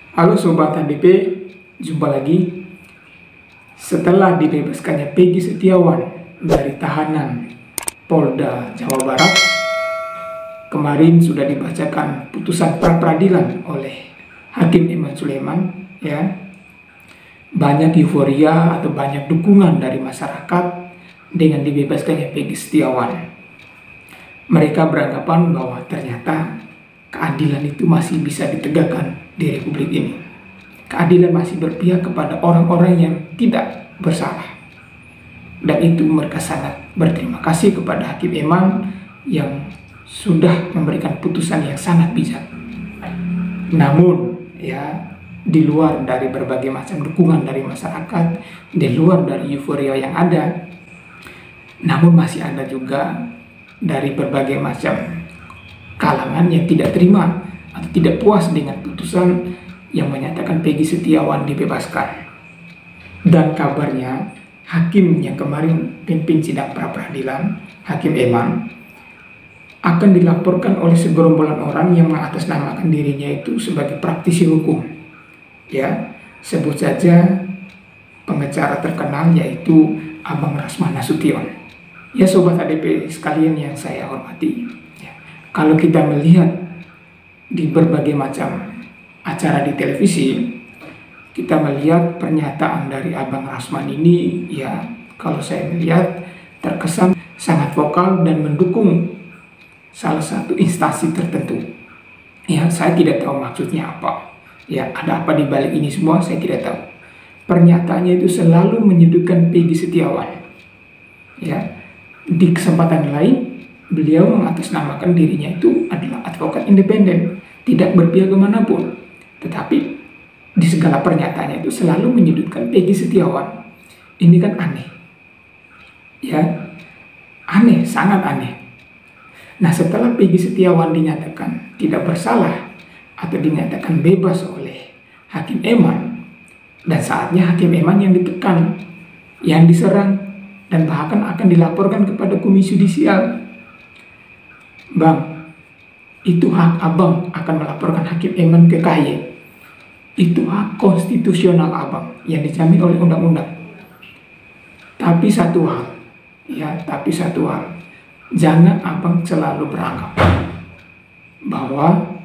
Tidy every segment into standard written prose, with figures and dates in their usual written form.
Halo Sobat HDP, jumpa lagi. Setelah dibebaskannya Peggy Setiawan dari tahanan Polda Jawa Barat, kemarin sudah dibacakan putusan pra-peradilan oleh Hakim Iman Sulaiman, ya. Banyak euforia atau banyak dukungan dari masyarakat dengan dibebaskannya Peggy Setiawan. Mereka beranggapan bahwa ternyata keadilan itu masih bisa ditegakkan di Republik ini. Keadilan masih berpihak kepada orang-orang yang tidak bersalah. Dan itu mereka sangat berterima kasih kepada Hakim Iman yang sudah memberikan putusan yang sangat bijak. Namun, ya, di luar dari berbagai macam dukungan dari masyarakat, di luar dari euforia yang ada, namun masih ada juga dari berbagai macam kalangan yang tidak terima atau tidak puas dengan putusan yang menyatakan Peggy Setiawan dibebaskan. Dan kabarnya hakim yang kemarin pimpin sidang pra-peradilan, Hakim Iman, akan dilaporkan oleh segerombolan orang yang mengatasnamakan dirinya itu sebagai praktisi hukum. Ya, sebut saja pengacara terkenal yaitu Abang Rasman Nasution. Ya Sobat HDP sekalian yang saya hormati, kalau kita melihat di berbagai macam acara di televisi, kita melihat pernyataan dari Abang Rasman ini, ya kalau saya melihat terkesan sangat vokal dan mendukung salah satu instansi tertentu. Ya, saya tidak tahu maksudnya apa. Ya, ada apa di balik ini semua saya tidak tahu. Pernyataannya itu selalu menyudutkan Peggy Setiawan. Ya, di kesempatan lain beliau mengatasnamakan dirinya itu adalah advokat independen, tidak berpihak kemanapun. Tetapi di segala pernyataannya itu selalu menyudutkan Peggy Setiawan. Ini kan aneh. Ya, aneh, sangat aneh. Nah, setelah Peggy Setiawan dinyatakan tidak bersalah atau dinyatakan bebas oleh Hakim Iman, dan saatnya Hakim Iman yang ditekan, yang diserang, dan bahkan akan dilaporkan kepada Komisi Yudisial. Bang, itu hak abang akan melaporkan Hakim Iman ke KY. Itu hak konstitusional abang yang dijamin oleh undang-undang. Tapi satu hal, jangan abang selalu beranggapan bahwa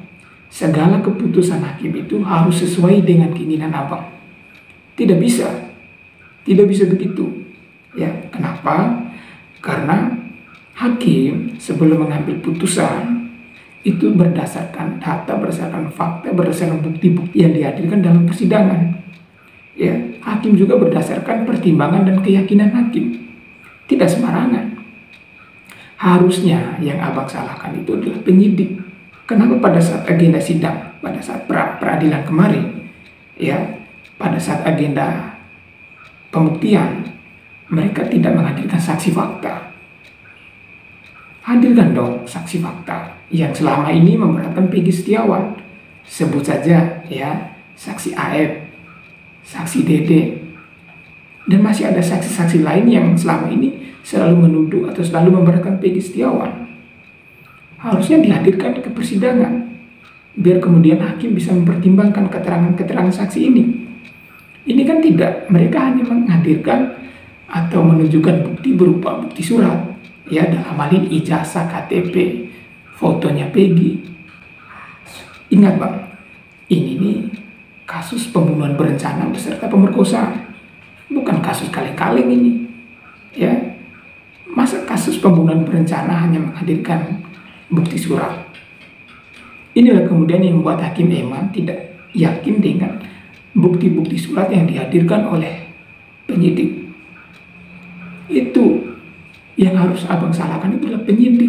segala keputusan hakim itu harus sesuai dengan keinginan abang. Tidak bisa begitu. Ya, kenapa? Karena hakim sebelum mengambil putusan itu berdasarkan data, berdasarkan fakta, berdasarkan bukti-bukti yang dihadirkan dalam persidangan. Ya, hakim juga berdasarkan pertimbangan dan keyakinan hakim. Tidak sembarangan. Harusnya yang abang salahkan itu adalah penyidik. Kenapa pada saat agenda sidang, pada saat peradilan kemarin, ya, pada saat agenda pembuktian, mereka tidak menghadirkan saksi fakta? Hadirkan dong saksi fakta yang selama ini memberatkan Peggy Setiawan. Sebut saja ya, saksi AF, saksi Dede, dan masih ada saksi-saksi lain yang selama ini selalu menuduh atau selalu memberatkan Peggy Setiawan. Harusnya dihadirkan ke persidangan biar kemudian hakim bisa mempertimbangkan keterangan-keterangan saksi ini. Ini kan tidak, mereka hanya menghadirkan atau menunjukkan bukti berupa bukti surat. Ya, dalam hal ini ijazah, KTP, fotonya Peggy. Ingat bang, ini nih kasus pembunuhan berencana beserta pemerkosaan, bukan kasus kaleng-kaleng ini. Ya, masa kasus pembunuhan berencana hanya menghadirkan bukti surat? Inilah kemudian yang membuat Hakim Iman tidak yakin dengan bukti-bukti surat yang dihadirkan oleh penyidik. Itu yang harus abang salahkan itu adalah penyidik.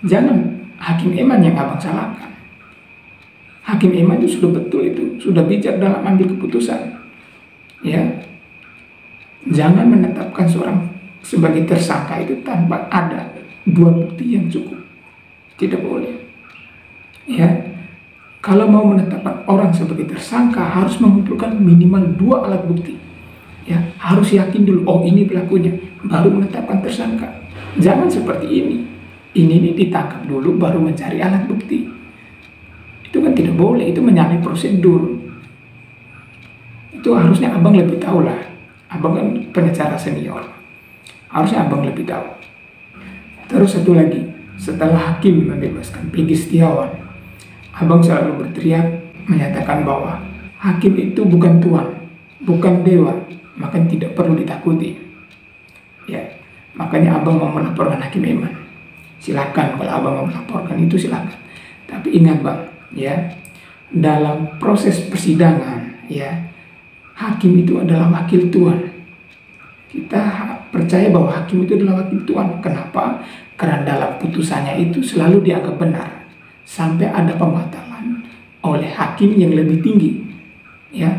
Jangan Hakim Iman yang abang salahkan. Hakim Iman itu sudah betul, itu sudah bijak dalam ambil keputusan. Ya, jangan menetapkan seorang sebagai tersangka itu tanpa ada dua bukti yang cukup. Tidak boleh. Ya, kalau mau menetapkan orang sebagai tersangka harus mengumpulkan minimal 2 alat bukti. Ya, harus yakin dulu, oh ini pelakunya, baru menetapkan tersangka. Jangan seperti ini. Ini ditangkap dulu baru mencari alat bukti. Itu kan tidak boleh, itu menyalahi prosedur. Itu harusnya abang lebih tahu lah. Abang kan pengacara senior, harusnya abang lebih tahu. Terus satu lagi, setelah hakim membebaskan Peggy Setiawan, abang selalu berteriak menyatakan bahwa hakim itu bukan Tuhan, bukan dewa, maka tidak perlu ditakuti. Ya, makanya abang mau melaporkan Hakim Eman. Silakan, kalau abang mau melaporkan itu silakan. Tapi ingat bang, ya, dalam proses persidangan, ya, hakim itu adalah wakil Tuhan. Kita percaya bahwa hakim itu adalah wakil Tuhan. Kenapa? Karena dalam putusannya itu selalu dianggap benar sampai ada pembatalan oleh hakim yang lebih tinggi, ya,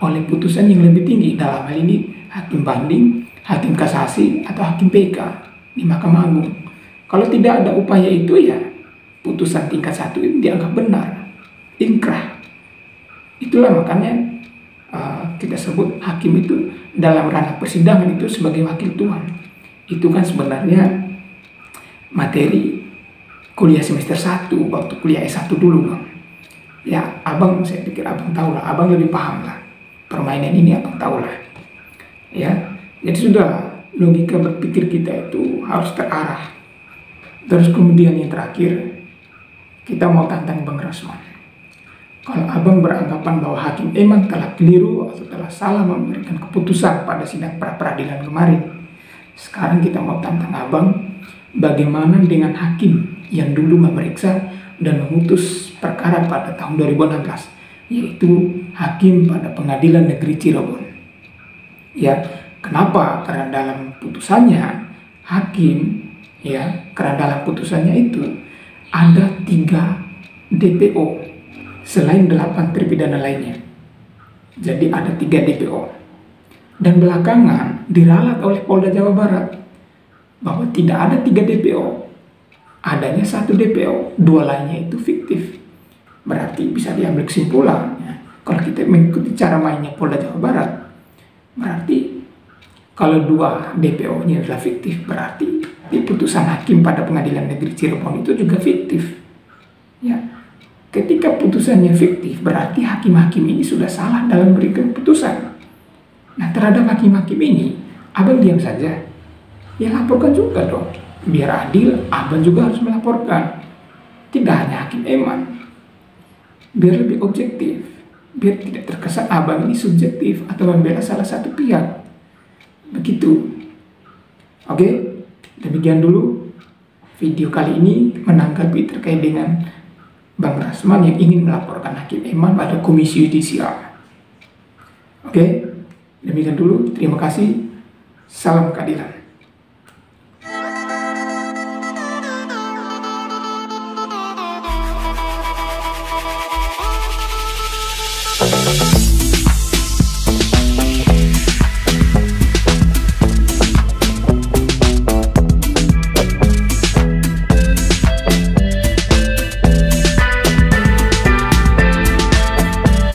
oleh putusan yang lebih tinggi. Dalam hal ini hakim banding, hakim kasasi, atau hakim PK di Mahkamah Agung. Kalau tidak ada upaya itu, ya putusan tingkat 1 itu dianggap benar, inkrah. Itulah makanya kita sebut hakim itu dalam ranah persidangan itu sebagai wakil Tuhan. Itu kan sebenarnya materi kuliah semester 1 waktu kuliah S1 dulu bang. Ya abang, saya pikir abang tahu lah, abang lebih paham lah permainan ini, abang tahu lah. Ya, jadi sudah, logika berpikir kita itu harus terarah. Terus kemudian yang terakhir, kita mau tantang Bang Rasman. Kalau abang beranggapan bahwa Hakim Eman telah keliru atau telah salah memberikan keputusan pada sidang pra-peradilan kemarin, sekarang kita mau tantang abang, bagaimana dengan hakim yang dulu memeriksa dan memutus perkara pada tahun 2016, yaitu hakim pada Pengadilan Negeri Cirebon. Ya, kenapa? Karena dalam putusannya hakim, ya, karena dalam putusannya itu ada 3 DPO selain 8 terpidana lainnya. Jadi ada 3 DPO. Dan belakangan diralat oleh Polda Jawa Barat bahwa tidak ada 3 DPO. Adanya 1 DPO, 2 lainnya itu fiktif. Berarti bisa diambil kesimpulan, ya, kalau kita mengikuti cara mainnya Polda Jawa Barat, berarti kalau 2 DPO-nya adalah fiktif, berarti di putusan hakim pada Pengadilan Negeri Cirebon itu juga fiktif. Ya, ketika putusannya fiktif, berarti hakim-hakim ini sudah salah dalam memberikan putusan. Nah, terhadap hakim-hakim ini, abang diam saja. Ya laporkan juga dong. Biar adil, abang juga harus melaporkan. Tidak hanya Hakim Eman. Biar lebih objektif. Biar tidak terkesan abang ini subjektif atau membela salah satu pihak. Begitu. Oke, demikian dulu video kali ini menanggapi terkait dengan Bang Rasman yang ingin melaporkan Hakim Eman pada Komisi Yudisial. Oke, demikian dulu. Terima kasih. Salam keadilan. We'll be right back.